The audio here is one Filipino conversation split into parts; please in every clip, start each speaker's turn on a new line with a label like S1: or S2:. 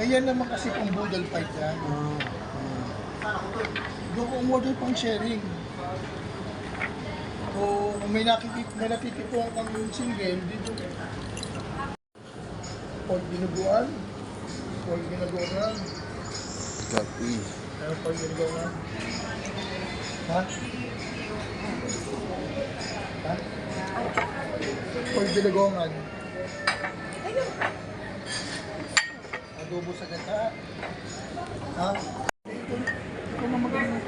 S1: yan naman kasi pang budal fight yan. Doon ko umorder pang sharing. So, kung may nakikipong kang single, dito. Pork dinuguan. Pork dinuguan.
S2: Gabi.
S1: Ano pork dinuguan? Ha? Ha? Pork dinuguan. Adobo sa gata. Ha? Ikaw na magaling.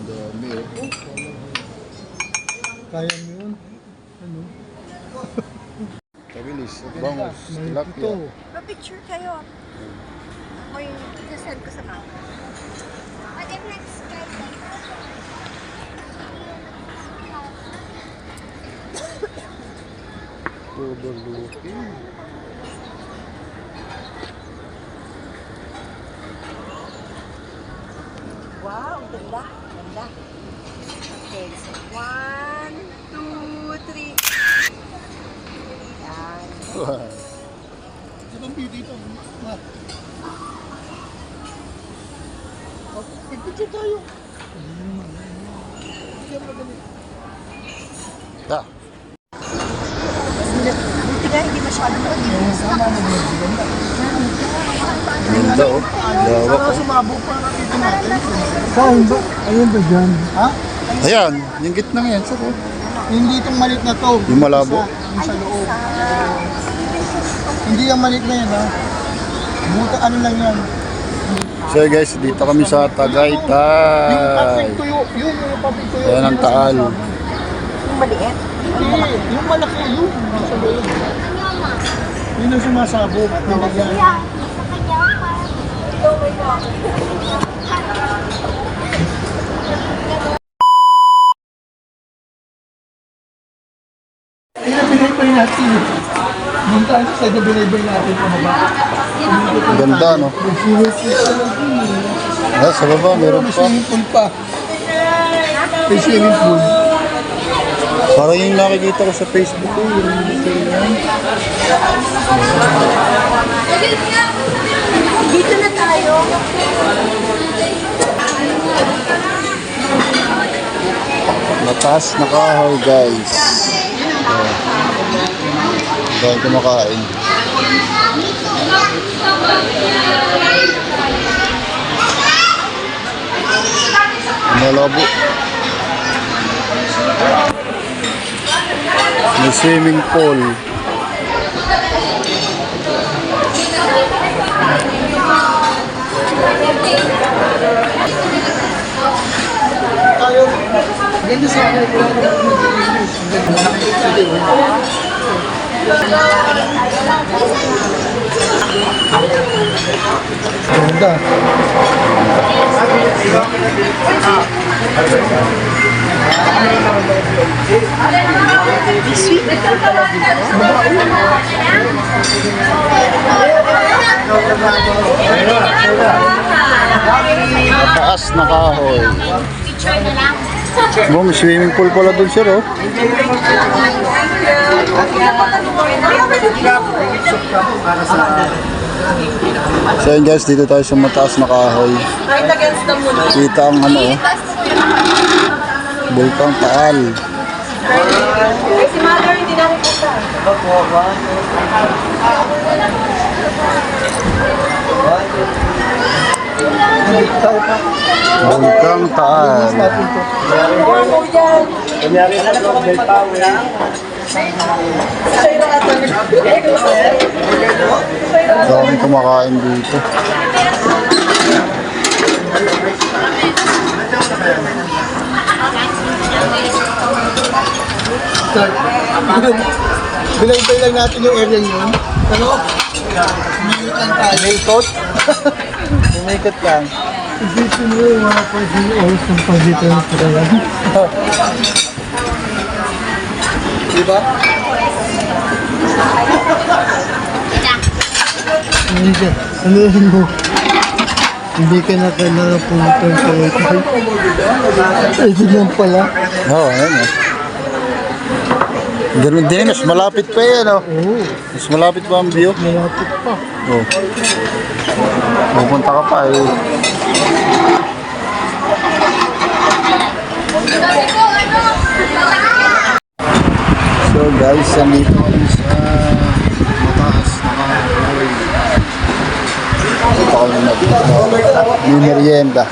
S2: Dami eh.
S1: Kaya mo yun? Ano?
S2: Kabilis. Bangus. Tilapia.
S3: Pa-picture kayo. Ako yung sasend ko sa mama. What if next Friday?
S2: Overlooking.
S3: Wow, ganda. Ganda. Okay, so 1, 2, 3. Yan.
S2: Wow.
S1: Itong dito. Ha? Picture tayo. Hindi magaling.
S2: Ta.
S3: Buti nga, hindi masyadong malinis.
S2: Ganda oh. Lawak
S1: Sana
S2: oh.
S1: sumabog pa na dito natin.
S4: Saan ba? Ayun ba dyan?
S1: Ha?
S2: Ayan. Yung gitnang yan. Sir oh.
S1: Hindi itong malit na to.
S2: Yung malabo.
S1: Yung sa loob. Hindi yung malit na yan, ha? Buta, ano lang yan.
S2: So guys, dito kami sa
S1: Yung
S2: Tagaytay.
S1: papig tuyo. Yung papig tuyo.
S2: Ayan ang taal.
S3: Yung maliit.
S1: Hindi, yung malaki. Yung sa loob. Yun ang sumasabog. Nilagyan. Ayun ang binibay natin. Muntaan sa side na binibay natin pababa.
S2: Ganda no. Ah, sa baba meron
S1: May
S2: pa.
S1: swimming pool pa. May swimming pool.
S2: Parang yung nakikita ko sa Facebook eh.
S3: Dito na tayo.
S2: Mataas na kahoy guys. Dahil kumakain. Malabo. May swimming pool.
S1: Tayo. Ganda sa akin. Ganda.
S2: Mataas na kahoy. Oh, may swimming pool pala dun sir oh. So yun guys, dito tayo sa mataas na kahoy. Kita ang ano oh. Bulkang Taal.
S3: Si Mother hindi na pupunta.
S2: Bulkang Taal.
S4: Kunyari na lang ng power.
S2: Daming kumakain dito.
S1: Bilay-bilay lang natin yung area yun. Ano? Umikot lang tayo.
S2: Umikot? Umikot lang.
S4: Isipin mo yung mga pag-ios ng pag-dito na talaga.
S1: Diba?
S4: Ano mo? Hindi ka na kailangan pumunta sa wifi. Ay, di lang pala.
S2: Oo, oh, ayun eh. Ganun din, mas malapit pa yan, oh.
S4: Oo,
S2: Mas malapit pa ang view.
S4: malapit pa.
S2: Oh. Pupunta ka pa, eh. So guys, nandito kami sa mataas na kahoy. Ito kami may merienda.